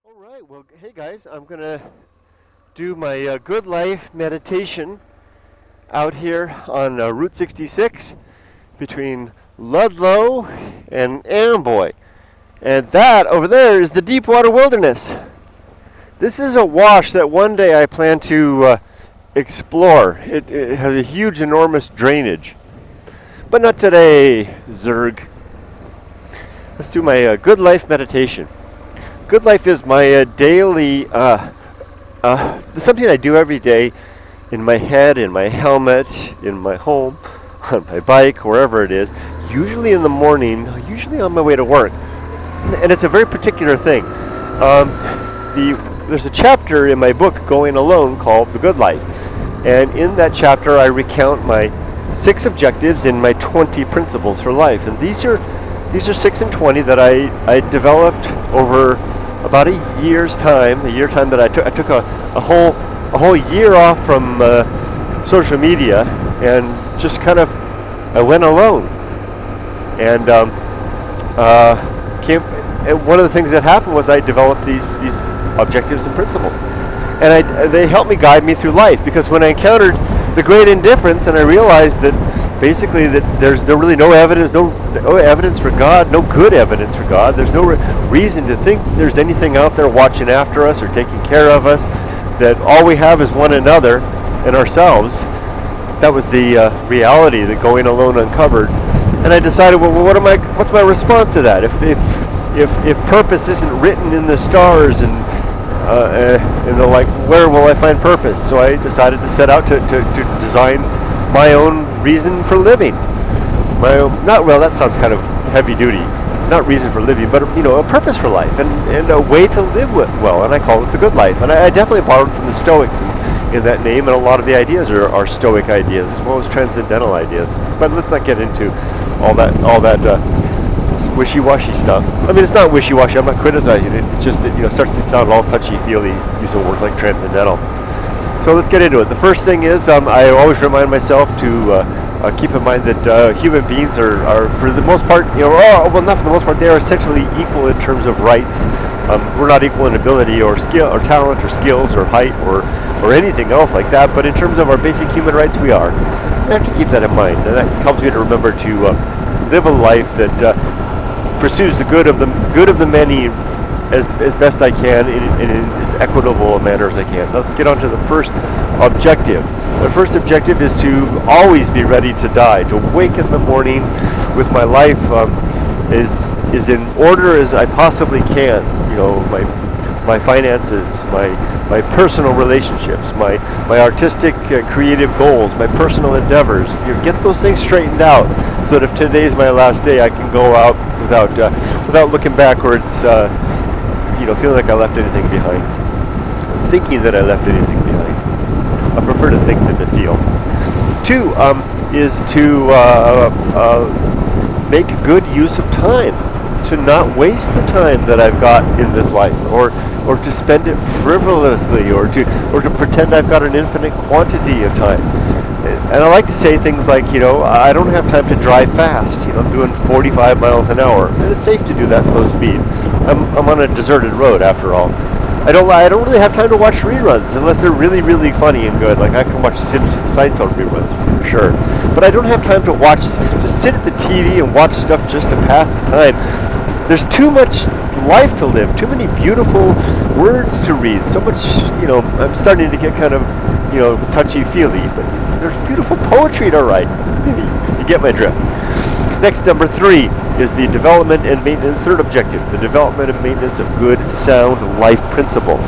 All right, well, hey guys, I'm going to do my good life meditation out here on Route 66 between Ludlow and Amboy. And that over there is the Deepwater Wilderness. This is a wash that one day I plan to explore. It has a huge, enormous drainage. But not today, Zerg. Let's do my good life meditation. Good life is my daily, something I do every day in my head, in my helmet, in my home, on my bike, wherever it is, usually in the morning, usually on my way to work. And it's a very particular thing. There's a chapter in my book, Going Alone, called The Good Life. And in that chapter, I recount my 6 objectives and my 20 principles for life. And these are 6 and 20 that I developed over about a year's time that I took a whole year off from social media and just kind of I went alone. And one of the things that happened was I developed these objectives and principles, and they helped me guide me through life. Because when I encountered the great indifference, and I realized that basically that there's really no evidence for God, no good evidence for God. There's no reason to think there's anything out there watching after us or taking care of us. That all we have is one another and ourselves. That was the reality that Going Alone uncovered. And I decided, well, what's my response to that? If purpose isn't written in the stars and like, where will I find purpose? So I decided to set out to design my own reason for living. That sounds kind of heavy duty. Not reason for living, but a purpose for life and a way to live well. And I call it the good life. And I definitely borrowed from the Stoics in that name. And a lot of the ideas are Stoic ideas as well as transcendental ideas. But let's not get into all that wishy-washy stuff. I mean, it's not wishy-washy. I'm not criticizing it. It's just that it starts to sound all touchy-feely using words like transcendental. So let's get into it. The first thing is I always remind myself to keep in mind that human beings are for the most part, not for the most part, they are essentially equal in terms of rights. We're not equal in ability or skill or talent or skills or height or anything else like that. But in terms of our basic human rights, we are. I have to keep that in mind, and that helps me to remember to live a life that pursues the good of the many as best I can in as equitable a manner as I can. Let's get on to the first objective. The first objective is to always be ready to die, to wake in the morning with my life is in order as I possibly can. My finances, my personal relationships, my artistic creative goals, my personal endeavors. Get those things straightened out so that if today's my last day, I can go out without looking backwards, feeling like I left anything behind, thinking that I left anything behind. I prefer to think than to feel. 2 is to make good use of time, to not waste the time that I've got in this life, or to spend it frivolously, or to pretend I've got an infinite quantity of time. And I like to say things like, I don't have time to drive fast. I'm doing 45 miles an hour, and it's safe to do that slow speed. I'm on a deserted road after all. I don't really have time to watch reruns unless they're really, really funny and good. Like I can watch Seinfeld reruns for sure, but I don't have time to just sit at the TV and watch stuff just to pass the time. There's too much life to live, too many beautiful words to read. So much, I'm starting to get kind of, touchy-feely, but there's beautiful poetry to write. You get my drift. Next, number 3 is the development and maintenance. Third objective, the development and maintenance of good, sound life principles.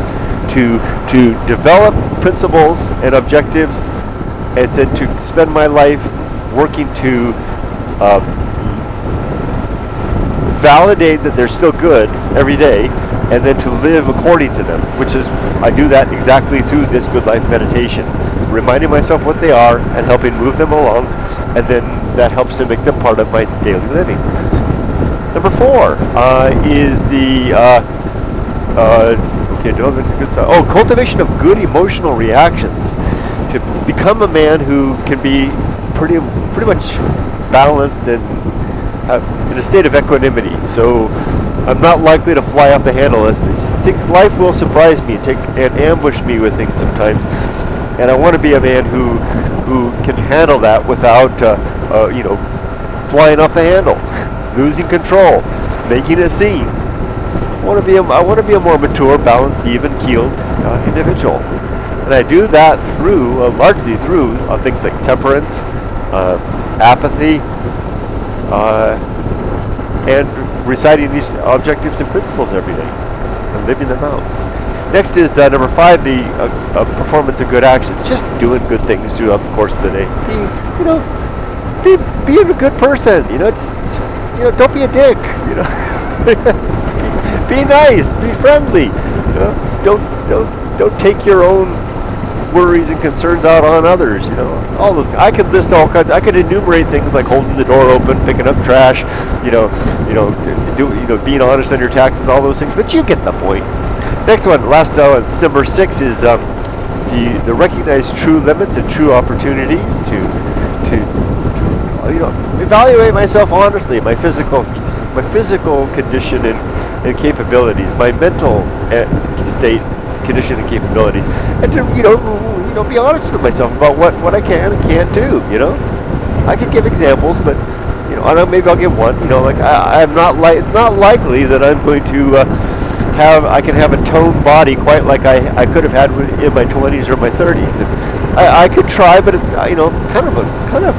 To develop principles and objectives, and then to spend my life working to validate that they're still good every day, and then to live according to them, which is, I do that exactly through this good life meditation, reminding myself what they are and helping move them along, and then that helps to make them part of my daily living. Number 4 is the cultivation of good emotional reactions, to become a man who can be pretty much balanced and in a state of equanimity. So I'm not likely to fly off the handle, as life will surprise me and ambush me with things sometimes, and I want to be a man who can handle that without flying off the handle, losing control, making a scene. I want to be a more mature, balanced, even-keeled individual, and I do that through largely through things like temperance, apathy, and reciting these objectives and principles every day and living them out. Next is number 5, the performance of good actions. Just doing good things throughout the course of the day. Being a good person. Don't be a dick. Be nice. Be friendly. Don't take your own worries and concerns out on others. All those. I could list all kinds. I could enumerate things like holding the door open, picking up trash. Being honest on your taxes. All those things. But you get the point. Next one, last number 6 is the recognize true limits and true opportunities to evaluate myself honestly, my physical condition and capabilities, my mental state, condition and capabilities, and to be honest with myself about what I can and can't do. I could give examples, but maybe I'll give one. It's not likely that I'm going to I can have a toned body quite like I could have had in my 20s or my 30s. And I could try, but it's kind of.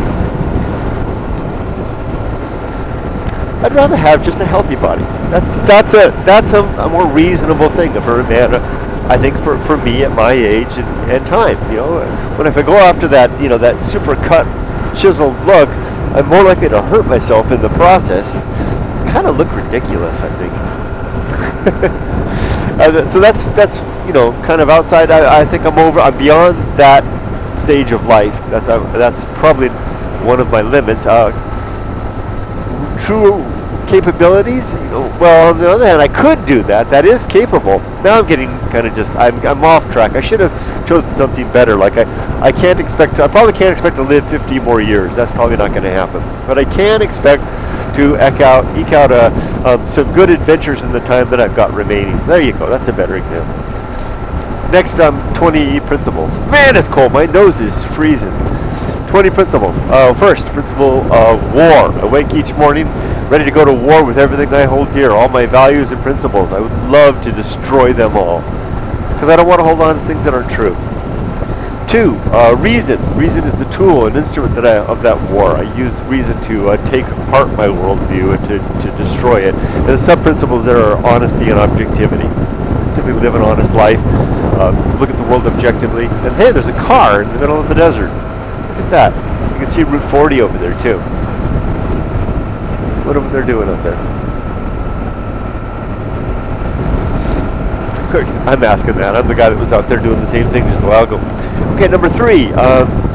I'd rather have just a healthy body. That's a more reasonable thing for a man. I think for me at my age and time. If I go after that that super cut, chiseled look, I'm more likely to hurt myself in the process. Kind of look ridiculous, I think. So that's kind of outside. I think I'm beyond that stage of life. That's probably one of my limits. True capabilities. Well, on the other hand, I could do that. That is capable. Now I'm getting kind of I'm off track. I should have chosen something better. Like I probably can't expect to live 50 more years. That's probably not going to happen. But I can expect to eke out some good adventures in the time that I've got remaining. There you go. That's a better example. Next, 20 principles. Man, it's cold. My nose is freezing. 20 principles. First principle of war. Awake each morning, ready to go to war with everything I hold dear, all my values and principles. I would love to destroy them all, because I don't want to hold on to things that aren't true. 2, reason. Reason is the tool, an instrument of that war. I use reason to take apart my worldview and to destroy it. And the sub-principles there are honesty and objectivity. Simply live an honest life, look at the world objectively, and hey, there's a car in the middle of the desert. Look at that. You can see Route 40 over there too. What are they doing up there? I'm asking that. I'm the guy that was out there doing the same thing just a while ago. Okay, number 3,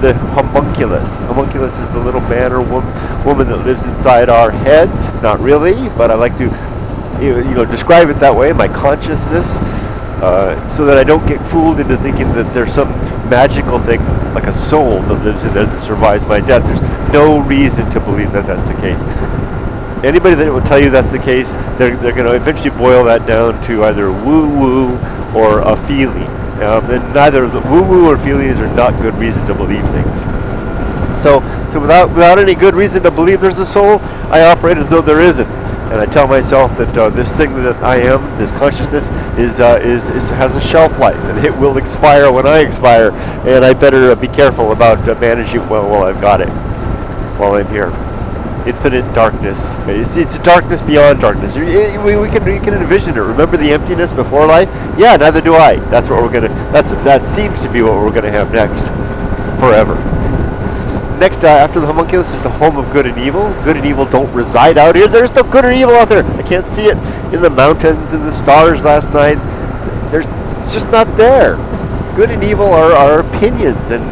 the homunculus. Homunculus is the little man or woman that lives inside our heads. Not really, but I like to describe it that way, my consciousness, so that I don't get fooled into thinking that there's some magical thing, like a soul that lives in there that survives my death. There's no reason to believe that that's the case. Anybody that will tell you that's the case, they're going to eventually boil that down to either woo-woo or a feeling. And neither the woo-woo or feelings are not good reason to believe things. So without any good reason to believe there's a soul, I operate as though there isn't. And I tell myself that this thing that I am, this consciousness, has a shelf life, and it will expire when I expire. And I better be careful about managing while I've got it, while I'm here. Infinite darkness. It's darkness beyond darkness. We can envision it. Remember the emptiness before life? Yeah, neither do I. That's what we're gonna. That seems to be what we're gonna have next, forever. Next, after the homunculus, is the home of good and evil. Good and evil don't reside out here. There's no good or evil out there. I can't see it in the mountains and the stars last night. It's just not there. Good and evil are our opinions and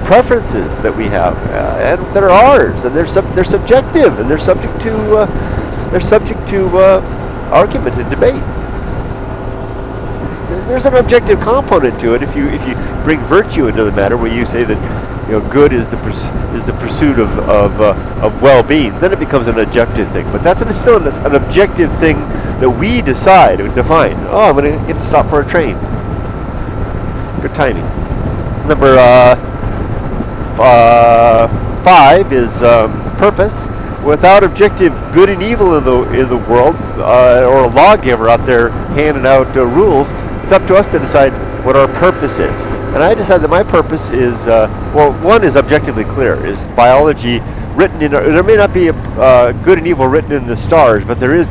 preferences that we have, and they're ours, and they're subjective, and they're subject to argument and debate. There's an objective component to it if you bring virtue into the matter, where you say that good is the pursuit of well-being. Then it becomes an objective thing, but that's still an objective thing that we decide and define. Oh, I'm going to get to stop for a train. Good timing. Number 5 is purpose. Without objective good and evil in the world, or a lawgiver out there handing out rules, it's up to us to decide what our purpose is. And I decided that my purpose is, one is objectively clear, is biology written in there may not be a good and evil written in the stars, but there is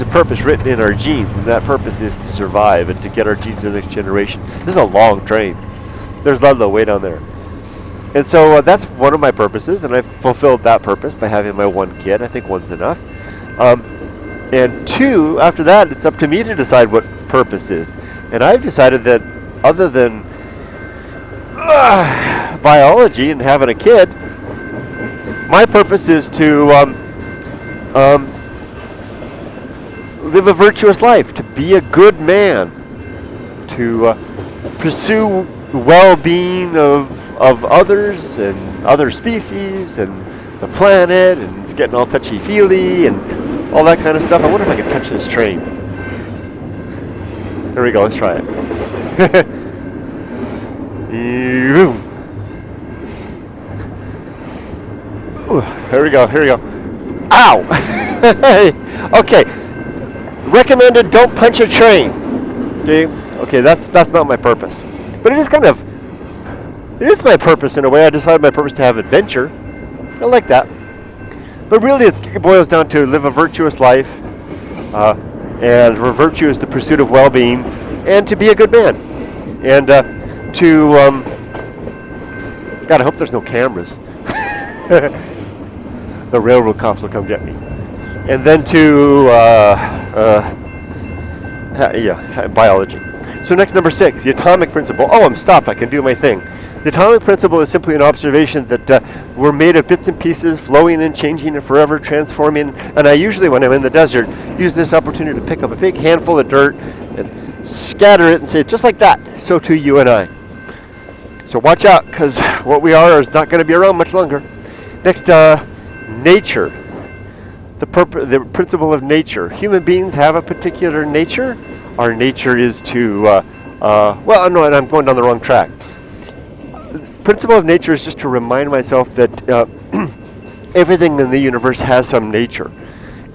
a purpose written in our genes, and that purpose is to survive and to get our genes to the next generation. This is a long train. There's Ludlow way down there. And so that's one of my purposes, and I've fulfilled that purpose by having my one kid. I think one's enough. And 2, after that, it's up to me to decide what purpose is. And I've decided that other than biology and having a kid, my purpose is to live a virtuous life, to be a good man, to pursue the well-being of others and other species and the planet, and it's getting all touchy-feely and all that kind of stuff. I wonder if I can touch this train. Here we go, let's try it. Here we go. Ow! Okay. Recommended, don't punch a train. Okay, that's not my purpose. But it is my purpose in a way. I decided my purpose to have adventure. I like that. But really it boils down to live a virtuous life, and virtue is the pursuit of well-being, and to be a good man. And God, I hope there's no cameras. The railroad cops will come get me. And then to biology. So next, number 6, the atomic principle. Oh, I'm stopped. I can do my thing. The atomic principle is simply an observation that we're made of bits and pieces, flowing and changing and forever transforming. And I usually, when I'm in the desert, use this opportunity to pick up a big handful of dirt and scatter it and say, just like that, so too you and I. So watch out, because what we are is not going to be around much longer. Next, nature. The principle of nature. Human beings have a particular nature. Our nature is to, well, no, I'm going down the wrong track. The principle of nature is just to remind myself that everything in the universe has some nature.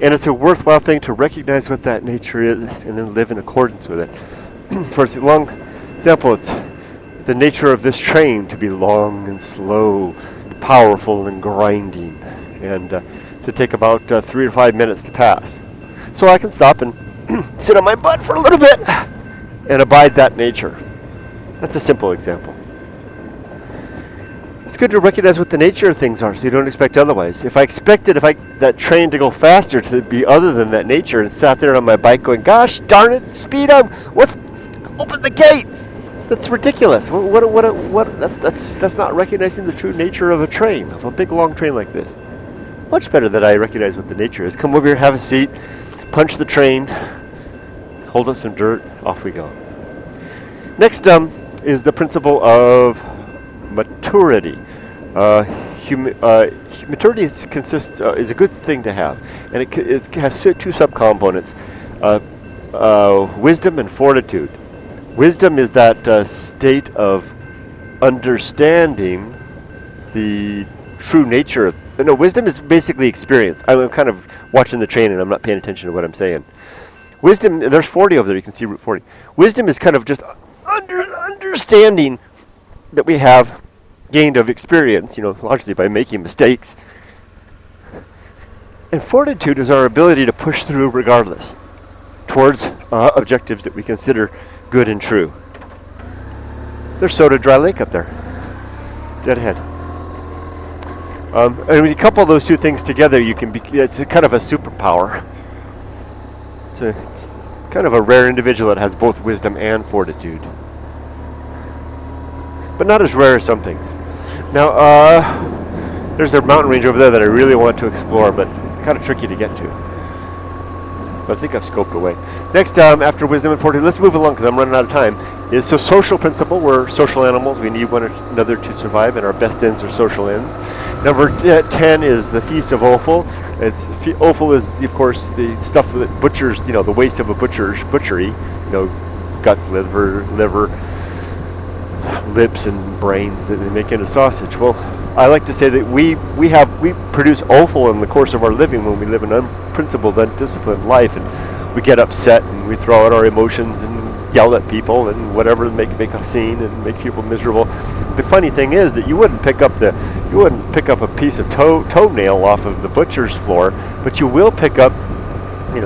And it's a worthwhile thing to recognize what that nature is and then live in accordance with it. For a long example, it's the nature of this train to be long and slow, and powerful and grinding, and to take about 3 to 5 minutes to pass. So I can stop and sit on my butt for a little bit and abide that nature. That's a simple example. It's good to recognize what the nature of things are so you don't expect otherwise. If I expected that train to go faster to be other than that nature and sat there on my bike going, gosh darn it, speed up, open the gate. That's ridiculous. That's not recognizing the true nature of a train, of a big long train like this. Much better that I recognize what the nature is. Come over here, have a seat, punch the train, hold up some dirt, off we go. Next is the principle of maturity. Maturity is a good thing to have, and it has 2 subcomponents, wisdom and fortitude. Wisdom is that state of understanding the true nature of. No, wisdom is basically experience. I'm kind of watching the train and I'm not paying attention to what I'm saying. Wisdom, there's 40 over there, you can see Route 40. Wisdom is kind of just understanding that we have gained of experience, largely by making mistakes. And fortitude is our ability to push through regardless towards objectives that we consider good and true. There's Soda Dry Lake up there, dead ahead. And when you couple those 2 things together, it's kind of a superpower. It's kind of a rare individual that has both wisdom and fortitude. But not as rare as some things. Now, there's a mountain range over there that I really want to explore, but kind of tricky to get to. But I think I've scoped away. Next, after wisdom and fortitude, let's move along because I'm running out of time, is social principle. We're social animals. We need one another to survive, and our best ends are social ends. Number 10 is the Feast of Offal. Offal is, of course, the stuff that butchers, the waste of a butchery, guts, liver, lips, and brains that they make into sausage. Well, I like to say that we produce offal in the course of our living when we live an unprincipled, undisciplined life, and we get upset and we throw out our emotions and yell at people and whatever, make a scene and make people miserable. The funny thing is that you wouldn't pick up a piece of toenail off of the butcher's floor, but you will pick up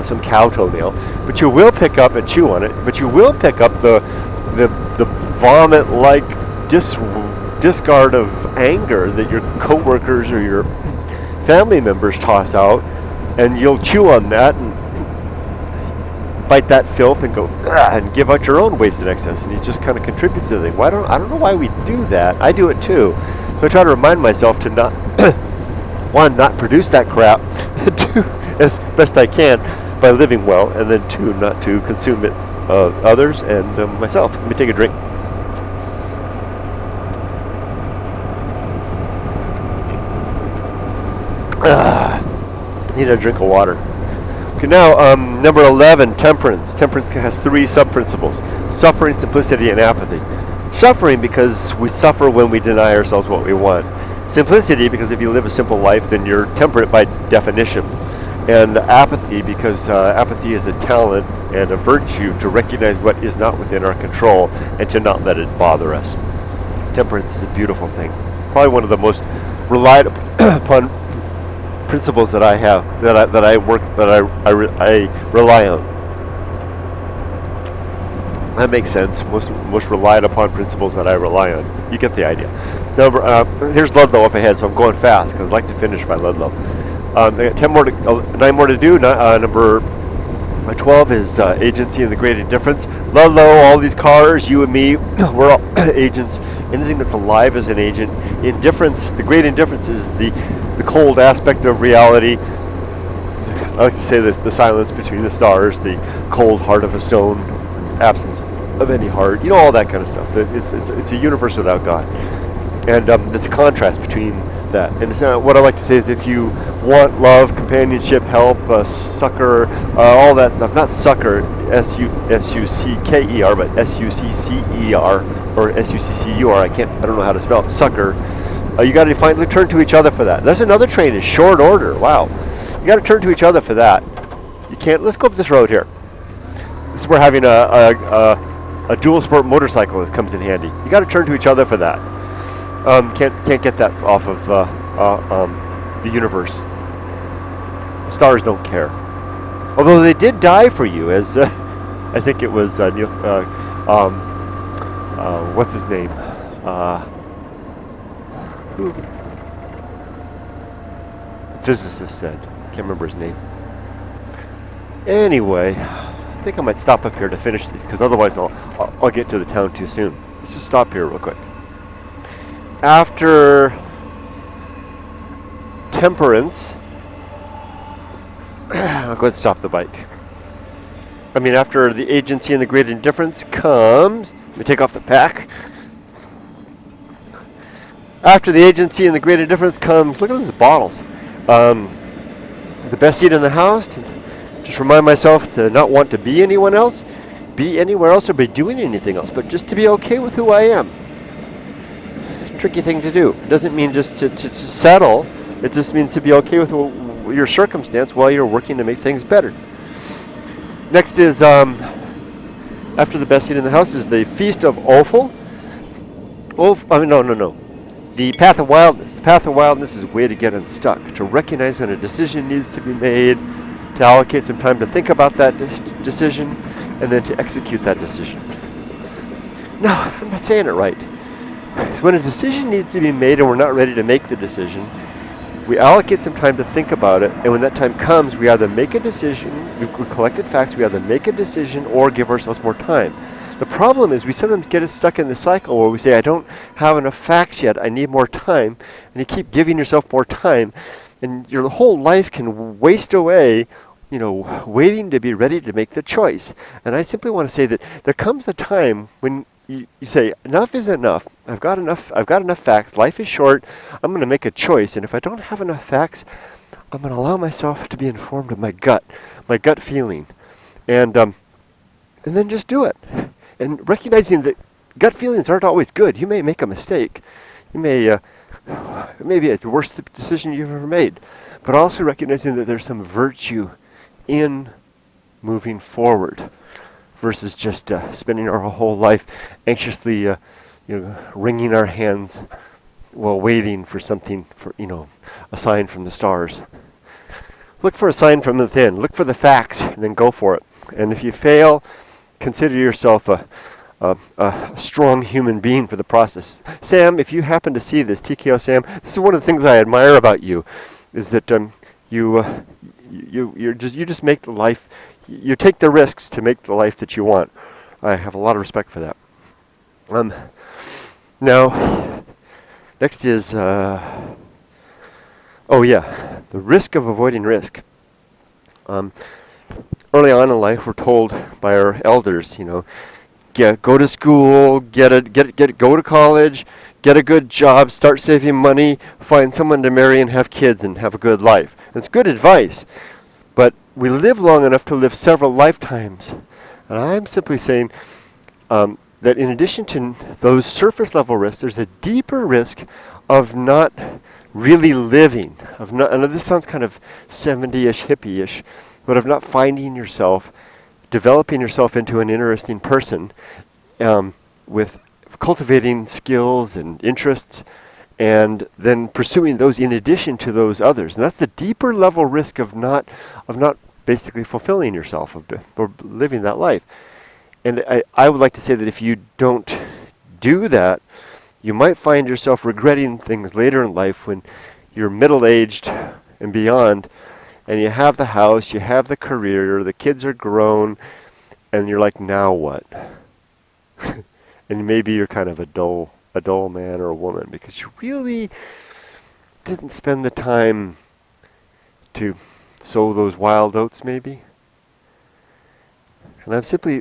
some cow toenail, but you will pick up and chew on it, but you will pick up the vomit like discard of anger that your coworkers or your family members toss out, and you'll chew on that and bite that filth and go and give out your own waste and excess, and it just kind of contributes to the thing. I don't know why we do that. I do it too, so I try to remind myself to not not produce that crap, two, as best I can by living well, and then two, not to consume it others and myself. Let me take a drink. Need a drink of water. Okay, now number 11, temperance. Temperance has 3 sub-principles: suffering, simplicity, and apathy. Suffering because we suffer when we deny ourselves what we want. Simplicity because if you live a simple life, then you're temperate by definition. And apathy because apathy is a talent and a virtue to recognize what is not within our control and to not let it bother us. Temperance is a beautiful thing. Probably one of the most relied upon principles that I have, that I rely on. That makes sense. Most relied upon principles that I rely on. You get the idea. Here's Ludlow up ahead, so I'm going fast because I'd like to finish by Ludlow. I got 9 more to do. Number 12 is agency and the great indifference. Ludlow, all these cars, you and me, we're all agents. Anything that's alive is an agent. Indifference, the great indifference is the cold aspect of reality. I like to say that the silence between the stars, the cold heart of a stone, absence of any heart, all that kind of stuff. It's a universe without God. And it's a contrast between that. And what I like to say is if you want love, companionship, help, succor, all that stuff, not succor, S-U-C-K-E-R, but S-U-C-C-E-R, or S-U-C-C-U-R, I don't know how to spell it, succor. You got to turn to each other for that. There's another train in short order. Wow. You got to turn to each other for that. You can't, let's go up this road here. This is where having a dual sport motorcyclist comes in handy. You got to turn to each other for that. Can't get that off of the universe. The stars don't care. Although they did die for you, as I think it was Neil. What's his name? Who? The physicist said. Can't remember his name. Anyway, I think I might stop up here to finish these because otherwise I'll get to the town too soon. Let's just stop here real quick. After temperance, I'll go ahead and stop the bike. After the agency and the great indifference comes, let me take off the pack. After the agency and the great indifference comes, look at these bottles. The best seat in the house, to just remind myself to not want to be anyone else, be anywhere else, or be doing anything else, but just to be okay with who I am. Tricky thing to do. It doesn't mean just to settle. It just means to be okay with your circumstance while you're working to make things better. Next is, after the best seat in the house, is the Feast of Offal. No. The Path of Wildness. The Path of Wildness is a way to get unstuck, to recognize when a decision needs to be made, to allocate some time to think about that decision, and then to execute that decision. No, I'm not saying it right. So when a decision needs to be made and we're not ready to make the decision, we allocate some time to think about it, and when that time comes, we either make a decision, we've collected facts, we either make a decision or give ourselves more time. The problem is we sometimes get stuck in the cycle where we say, I don't have enough facts yet, I need more time, and you keep giving yourself more time, and your whole life can waste away, waiting to be ready to make the choice. And I simply want to say that there comes a time when you say, enough is enough. I've got enough facts. Life is short. I'm going to make a choice. And if I don't have enough facts, I'm going to allow myself to be informed of my gut feeling, and then just do it. And recognizing that gut feelings aren't always good. You may make a mistake. You may, it may be the worst decision you've ever made. But also recognizing that there's some virtue in moving forward versus just spending our whole life anxiously wringing our hands while waiting for something, a sign from the stars. Look for a sign from within. Look for the facts and then go for it. And if you fail, consider yourself a strong human being for the process. Sam, if you happen to see this, TKO Sam, this is one of the things I admire about you, is that you just make the life, you take the risks to make the life that you want. I have a lot of respect for that. Now, next is, the risk of avoiding risk. Early on in life, we're told by our elders, go to school, go to college, get a good job, start saving money, find someone to marry and have kids and have a good life. And it's good advice, but we live long enough to live several lifetimes. And I'm simply saying that in addition to those surface level risks, there's a deeper risk of not really living. I know this sounds kind of 70-ish, hippie-ish, but of not finding yourself, developing yourself into an interesting person with cultivating skills and interests, and then pursuing those in addition to those others. And that's the deeper level risk of not basically fulfilling yourself, or living that life. And I would like to say that if you don't do that, you might find yourself regretting things later in life when you're middle-aged and beyond, and you have the house, you have the career, the kids are grown, and you're like, now what? And maybe you're kind of a dull man or a woman because you really didn't spend the time to sow those wild oats, maybe. And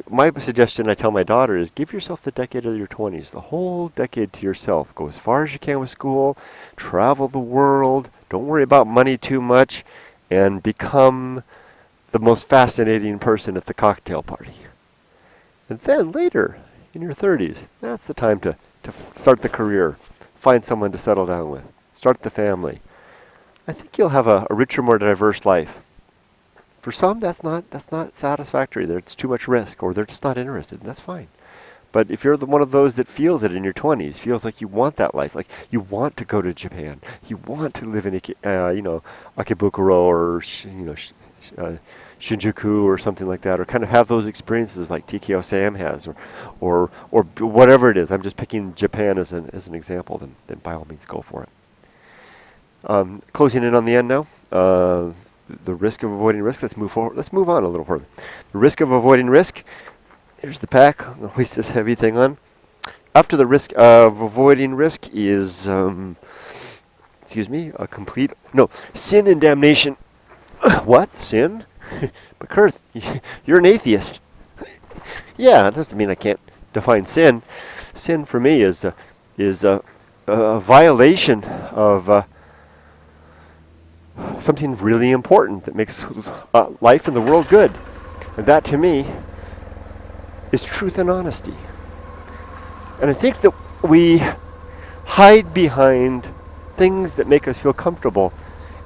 my suggestion I tell my daughter is give yourself the decade of your 20s, the whole decade to yourself. Go as far as you can with school, travel the world, don't worry about money too much, and become the most fascinating person at the cocktail party. And then later, in your 30s, that's the time to start the career, find someone to settle down with, start the family. I think you'll have a richer, more diverse life. For some, that's not satisfactory. It's too much risk, or they're just not interested, and that's fine. But if you're one of those that feels it in your 20s, feels like you want that life, like you want to go to Japan, you want to live in Akibukuro or Shinjuku or something like that, or kind of have those experiences like TKO Sam has, or whatever it is. I'm just picking Japan as an example. Then by all means go for it. Closing in on the end now. The risk of avoiding risk. Let's move forward. Let's move on a little further. The risk of avoiding risk. Here's the pack. I'm going to hoist this heavy thing on. After the risk of avoiding risk is, sin and damnation. What? Sin? But Kurt, you're an atheist. Yeah, it doesn't mean I can't define sin. Sin for me is a violation of something really important that makes life and the world good. And that to me is truth and honesty. And I think that we hide behind things that make us feel comfortable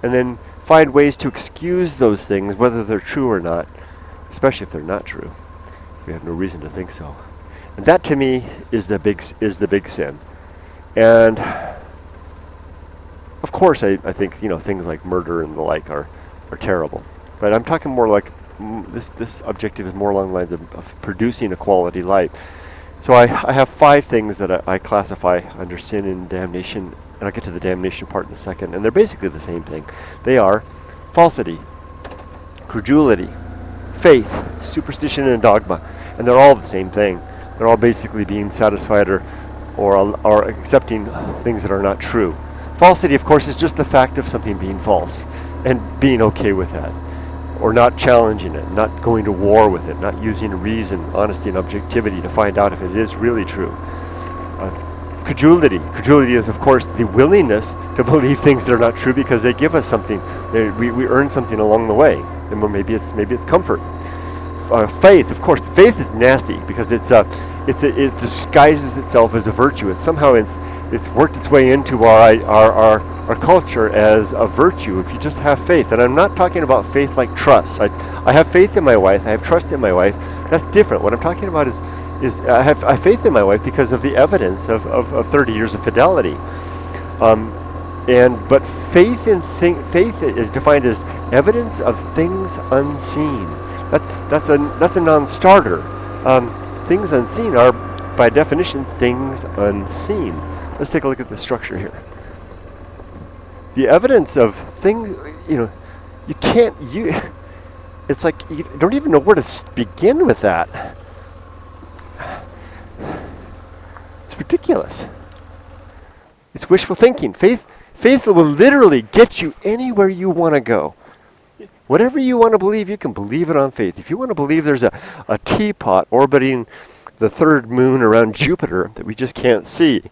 and then find ways to excuse those things, whether they're true or not, especially if they're not true. We have no reason to think so. And that to me is the big sin. And of course I think things like murder and the like are terrible. But I'm talking more like this objective is more along the lines of producing a quality life. So I have 5 things that I classify under sin and damnation, and I'll get to the damnation part in a second, and they're basically the same thing. They are falsity, credulity, faith, superstition, and dogma, and they're all the same thing. They're all basically being satisfied or accepting things that are not true. Falsity, of course, is just the fact of something being false, and being okay with that, or not challenging it, not going to war with it, not using reason, honesty, and objectivity to find out if it is really true. credulity. Credulity is, of course, the willingness to believe things that are not true because they give us something. We earn something along the way. And maybe it's comfort. Faith, of course. Faith is nasty because it disguises itself as a virtue. It's worked its way into our culture as a virtue. If you just have faith, and I'm not talking about faith like trust. I have faith in my wife. I have trust in my wife. That's different. What I'm talking about is I have faith in my wife because of the evidence of 30 years of fidelity. But faith is defined as evidence of things unseen. That's a non-starter. Things unseen are, by definition, things unseen. Let's take a look at the structure here. The evidence of things, it's like you don't even know where to begin with that. It's ridiculous. It's wishful thinking. Faith will literally get you anywhere you want to go. Whatever you want to believe, you can believe it on faith. If you want to believe there's a teapot orbiting the third moon around Jupiter that we just can't see,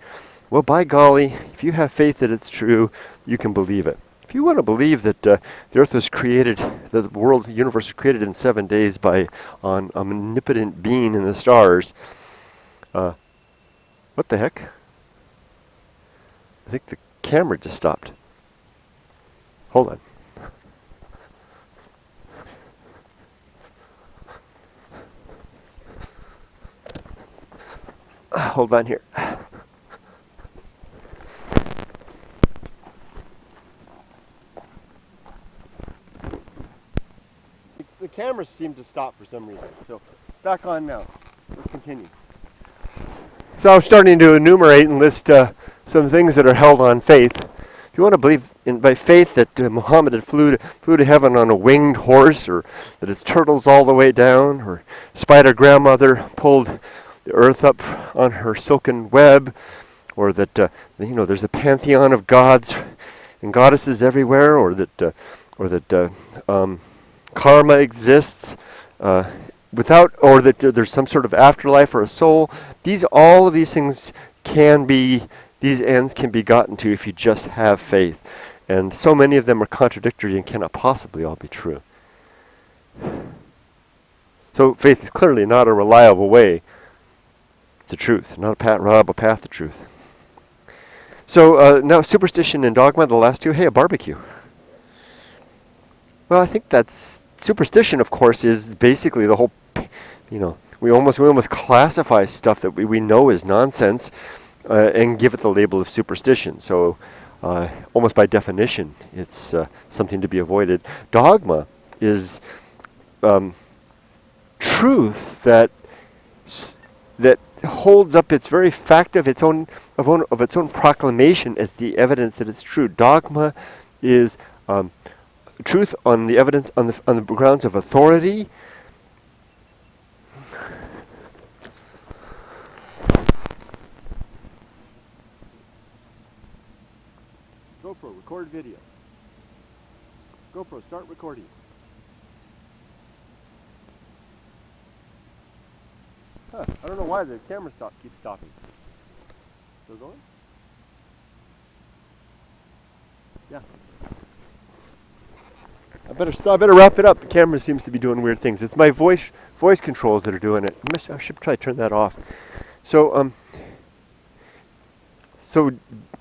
well, by golly, if you have faith that it's true, you can believe it. If you want to believe that the Earth was created, the universe was created in 7 days by an omnipotent being in the stars, what the heck? I think the camera just stopped. Hold on. Hold on here. The camera seemed to stop for some reason, so it's back on now. Let's continue. So I was starting to enumerate and list some things that are held on faith. If you want to believe by faith that Muhammad had flew to heaven on a winged horse, or that it's turtles all the way down, or Spider Grandmother pulled the earth up on her silken web, or that there's a pantheon of gods and goddesses everywhere, or that karma exists, or that there's some sort of afterlife or a soul. All of these things these ends can be gotten to if you just have faith. And so many of them are contradictory and cannot possibly all be true. So faith is clearly not a reliable way to truth, not a reliable path to truth. So now superstition and dogma, the last two. Hey, a barbecue. Well, I think that's superstition, of course, is basically the whole, we almost classify stuff that we know is nonsense and give it the label of superstition. So almost by definition, it's something to be avoided. Dogma is truth that holds up its very fact of its own proclamation as the evidence that it's true. Dogma is truth on the evidence on the grounds of authority. GoPro, record video. GoPro, start recording. I don't know why the camera keeps stopping. Still going? Yeah. I better wrap it up. The camera seems to be doing weird things. It's my voice controls that are doing it. I should try to turn that off. So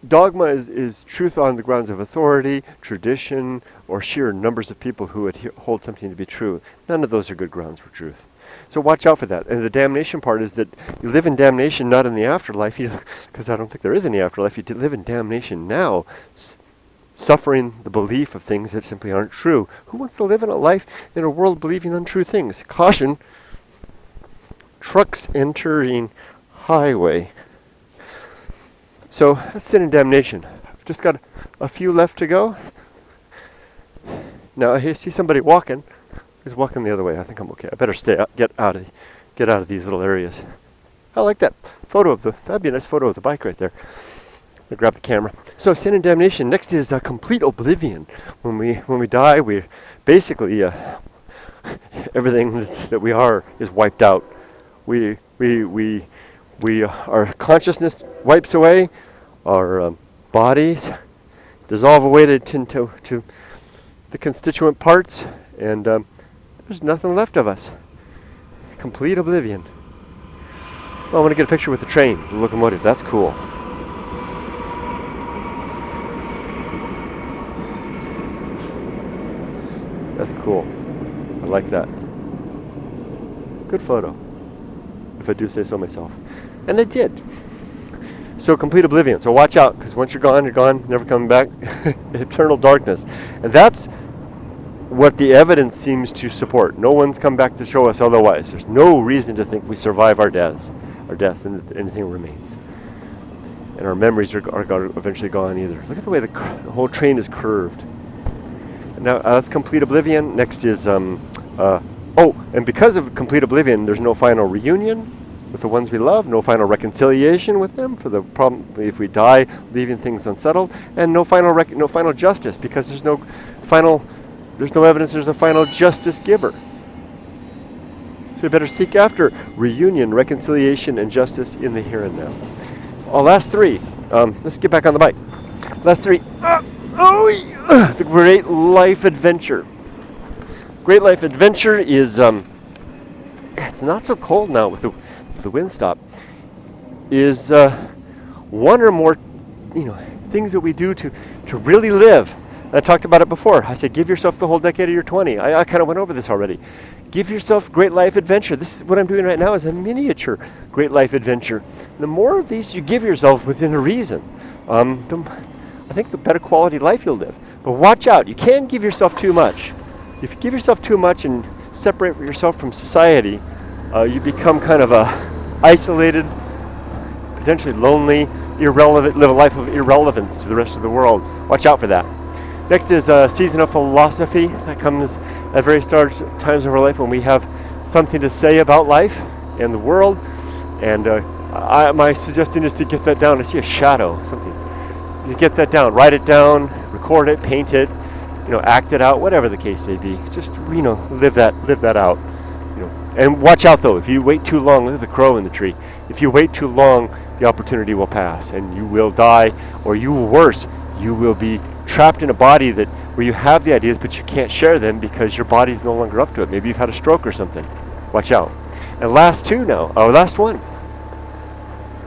dogma is truth on the grounds of authority, tradition, or sheer numbers of people who hold something to be true. None of those are good grounds for truth. So watch out for that. And the damnation part is that you live in damnation, not in the afterlife, because I don't think there is any afterlife. You live in damnation now, suffering the belief of things that simply aren't true. Who wants to live in a world believing untrue things? Caution, trucks entering highway. So that's sin and damnation. I've just got a few left to go. Now I see somebody walking. He's walking the other way. I think I'm okay. I better get out of these little areas. I like that photo that'd be a nice photo of the bike right there. I grab the camera. So sin and damnation. Next is complete oblivion. When we die, we basically everything that we are is wiped out. We Our consciousness wipes away, our bodies dissolve away to the constituent parts, and there's nothing left of us. Complete oblivion. Oh, I want to get a picture with the train, the locomotive. That's cool. That's cool. I like that. Good photo, if I do say so myself. And I did. So complete oblivion. So watch out, because once you're gone, never coming back. Eternal darkness. And that's what the evidence seems to support. No one's come back to show us otherwise. There's no reason to think we survive our deaths, and anything remains. And our memories are eventually gone either. Look at the way the whole train is curved. Now that's complete oblivion. Next is and because of complete oblivion, there's no final reunion with the ones we love, no final reconciliation with them for the problem if we die, leaving things unsettled, and no final justice, because there's no evidence there's a final justice giver. So we better seek after reunion, reconciliation, and justice in the here and now. Last three. Let's get back on the bike. Last three. The great life adventure. Great life adventure is it's not so cold now with the wind stop. Is one or more things that we do to really live. I talked about it before. I said give yourself the whole decade of your 20. I kind of went over this already. Give yourself great life adventure. This is what I'm doing right now is a miniature great life adventure. The more of these you give yourself within a reason, I think the better quality life you'll live. But watch out. You can't give yourself too much. If you give yourself too much and separate yourself from society, you become kind of a isolated, potentially lonely, irrelevant, live a life of irrelevance to the rest of the world. Watch out for that. Next is a season of philosophy that comes at various times of our life when we have something to say about life and the world. And my suggestion is to get that down. I see a shadow, something. You get that down, write it down, record it, paint it, act it out, whatever the case may be. Just live that out. And watch out though. If you wait too long, look at the crow in the tree. If you wait too long, the opportunity will pass, and you will die, or you will be trapped in a body where you have the ideas, but you can't share them because your body is no longer up to it. Maybe you've had a stroke or something. Watch out. And last one.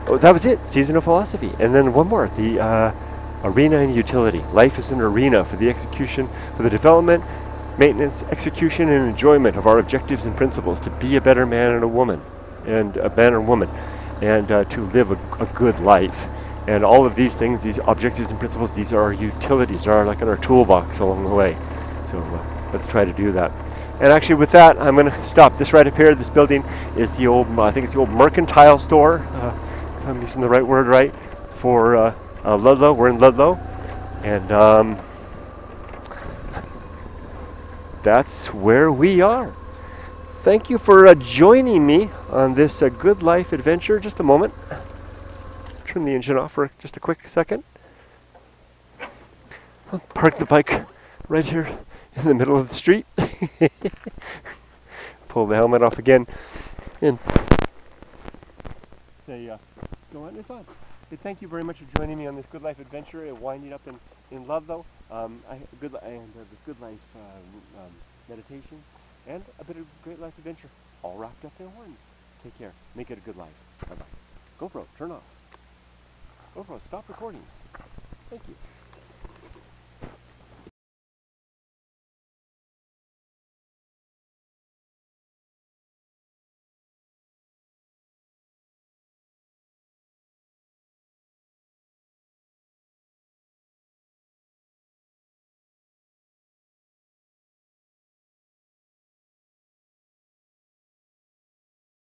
Oh, that was it. Season of philosophy. And then one more. The arena and utility. Life is an arena for the development, maintenance, execution, and enjoyment of our objectives and principles to be a better man and a woman, and to live a good life. And all of these things, these objectives and principles, these are our utilities, are like in our toolbox along the way. So let's try to do that. And actually with that, I'm going to stop. This right up here, this building is the old, I think it's the old mercantile store, if I'm using the right word right, for Ludlow. We're in Ludlow. And that's where we are. Thank you for joining me on this good life adventure. Just a moment. Turn the engine off for just a quick second. I'll park the bike right here in the middle of the street. Pull the helmet off again. And say, it's going on. It's on. Hey, thank you very much for joining me on this good life adventure. Winding up in Ludlow. The good life meditation and a bit of great life adventure, all wrapped up in one. Take care. Make it a good life. Bye bye. GoPro, turn off. GoPro, stop recording. Thank you.